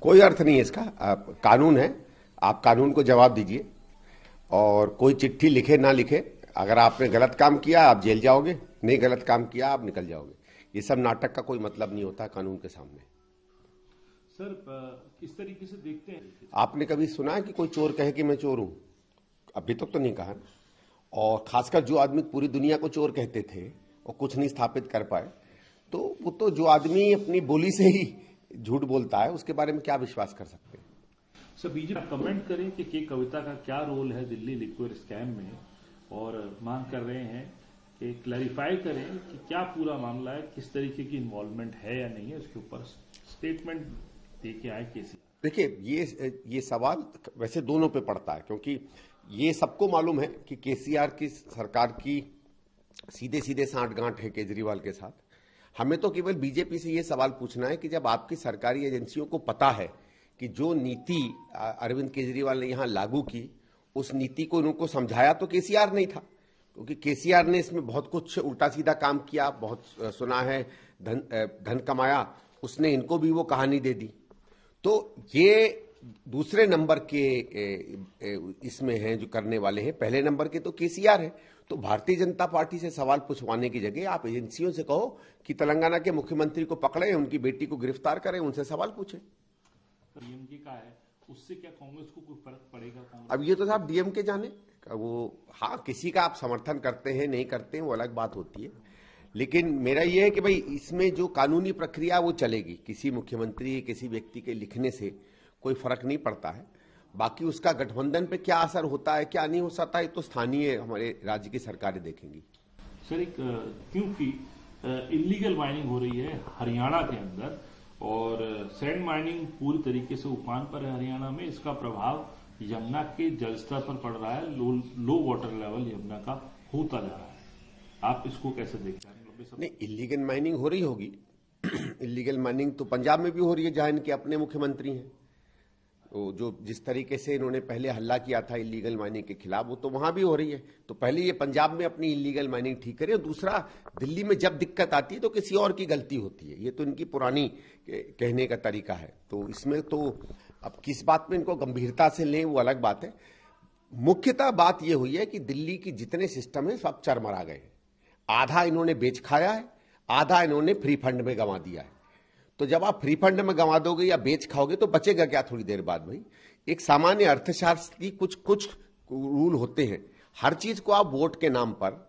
कोई अर्थ नहीं है इसका। कानून है, आप कानून को जवाब दीजिए। और कोई चिट्ठी लिखे ना लिखे, अगर आपने गलत काम किया आप जेल जाओगे, नहीं गलत काम किया आप निकल जाओगे। ये सब नाटक का कोई मतलब नहीं होता कानून के सामने। सर, किस तरीके से देखते हैं? आपने कभी सुना है कि कोई चोर कहे कि मैं चोर हूं? अभी तक तो नहीं कहा। और खासकर जो आदमी पूरी दुनिया को चोर कहते थे और कुछ नहीं स्थापित कर पाए, तो वो तो जो आदमी अपनी बोली से ही झूठ बोलता है उसके बारे में क्या विश्वास कर सकते हैं। सर, बीजेपी कमेंट करें कि के कविता का क्या रोल है दिल्ली लिक्विड स्कैम में, और मांग कर रहे हैं कि क्लैरिफाई करें कि क्या पूरा मामला है, किस तरीके की इन्वॉल्वमेंट है या नहीं है, उसके ऊपर स्टेटमेंट देके आए केसी। देखिए, ये सवाल वैसे दोनों पे पड़ता है, क्योंकि ये सबको मालूम है कि केसीआर की सरकार की सीधे सीधे सांठगांठ है केजरीवाल के साथ। हमें तो केवल बीजेपी से ये सवाल पूछना है कि जब आपकी सरकारी एजेंसियों को पता है कि जो नीति अरविंद केजरीवाल ने यहां लागू की, उस नीति को उनको समझाया तो केसीआर नहीं था, क्योंकि केसीआर ने इसमें बहुत कुछ उल्टा सीधा काम किया, बहुत सुना है धन कमाया, उसने इनको भी वो कहानी दे दी। तो ये दूसरे नंबर के इसमें हैं जो करने वाले हैं, पहले नंबर के तो केसीआर है। तो भारतीय जनता पार्टी से सवाल पूछवाने की जगह आप एजेंसियों से कहो कि तेलंगाना के मुख्यमंत्री को पकड़े, उनकी बेटी को गिरफ्तार करें, उनसे सवाल पूछें। डीएमके का है, उससे क्या कांग्रेस को कोई फर्क पड़ेगा? अब ये तो साहब डीएमके जाने वो, हाँ किसी का आप समर्थन करते हैं नहीं करते हैं वो अलग बात होती है, लेकिन मेरा ये है कि भाई इसमें जो कानूनी प्रक्रिया वो चलेगी। किसी मुख्यमंत्री किसी व्यक्ति के लिखने से कोई फर्क नहीं पड़ता है। बाकी उसका गठबंधन पे क्या असर होता है क्या नहीं हो सकता है तो स्थानीय हमारे राज्य की सरकारें देखेंगी। सर, क्योंकि इलीगल माइनिंग हो रही है हरियाणा के अंदर, और सैंड माइनिंग पूरी तरीके से उफान पर है हरियाणा में, इसका प्रभाव यमुना के जलस्तर पर पड़ रहा है, लो वाटर लेवल यमुना का होता जा रहा है। आप इसको कैसे देखते हैं? नहीं, इलीगल माइनिंग हो रही होगी। इलीगल माइनिंग तो पंजाब में भी हो रही है, जहां इनके अपने मुख्यमंत्री हैं। तो जो जिस तरीके से इन्होंने पहले हल्ला किया था इलीगल माइनिंग के खिलाफ, वो तो वहां भी हो रही है। तो पहले ये पंजाब में अपनी इलीगल माइनिंग ठीक करे, और दूसरा दिल्ली में जब दिक्कत आती है तो किसी और की गलती होती है। ये तो इनकी पुरानी कहने का तरीका है। तो इसमें तो अब किस बात में इनको गंभीरता से लें वो अलग बात है। मुख्यतः बात यह हुई है कि दिल्ली की जितने सिस्टम है सब चरमरा गए हैं। आधा इन्होंने बेच खाया है, आधा इन्होंने फ्री फंड में गंवा दिया है। तो जब आप फ्री फंड में गंवा दोगे या बेच खाओगे तो बचेगा क्या थोड़ी देर बाद? भाई, एक सामान्य अर्थशास्त्र की कुछ रूल होते हैं। हर चीज को आप वोट के नाम पर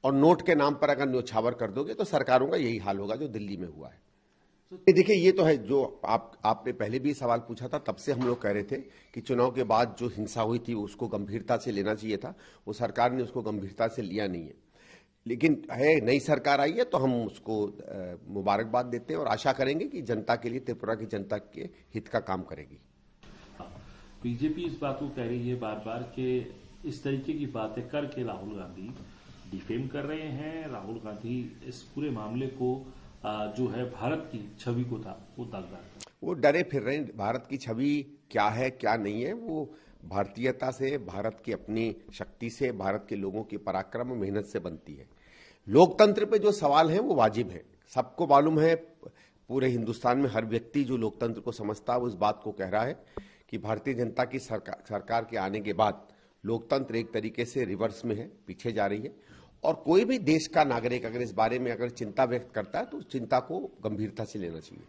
और नोट के नाम पर अगर न्योछावर कर दोगे तो सरकारों का यही हाल होगा जो दिल्ली में हुआ है। देखिए, ये तो है जो आपने पहले भी सवाल पूछा था, तब से हम लोग कह रहे थे कि चुनाव के बाद जो हिंसा हुई थी उसको गंभीरता से लेना चाहिए था। वो सरकार ने उसको गंभीरता से लिया नहीं है। लेकिन है, नई सरकार आई है तो हम उसको मुबारकबाद देते हैं और आशा करेंगे कि जनता के लिए, त्रिपुरा की जनता के हित का काम करेगी। बीजेपी इस बात को कह रही है बार बार कि इस तरीके की बातें करके राहुल गांधी डिफेम कर रहे हैं। राहुल गांधी इस पूरे मामले को जो है भारत की छवि को दागदार, वो डरे फिर रहे हैं। भारत की छवि क्या है क्या नहीं है, वो भारतीयता से, भारत की अपनी शक्ति से, भारत के लोगों की पराक्रम और मेहनत से बनती है। लोकतंत्र पे जो सवाल है वो वाजिब है। सबको मालूम है, पूरे हिंदुस्तान में हर व्यक्ति जो लोकतंत्र को समझता है वो इस बात को कह रहा है कि भारतीय जनता की सरकार के आने के बाद लोकतंत्र एक तरीके से रिवर्स में है, पीछे जा रही है। और कोई भी देश का नागरिक अगर इस बारे में अगर चिंता व्यक्त करता है तो उस चिंता को गंभीरता से लेना चाहिए।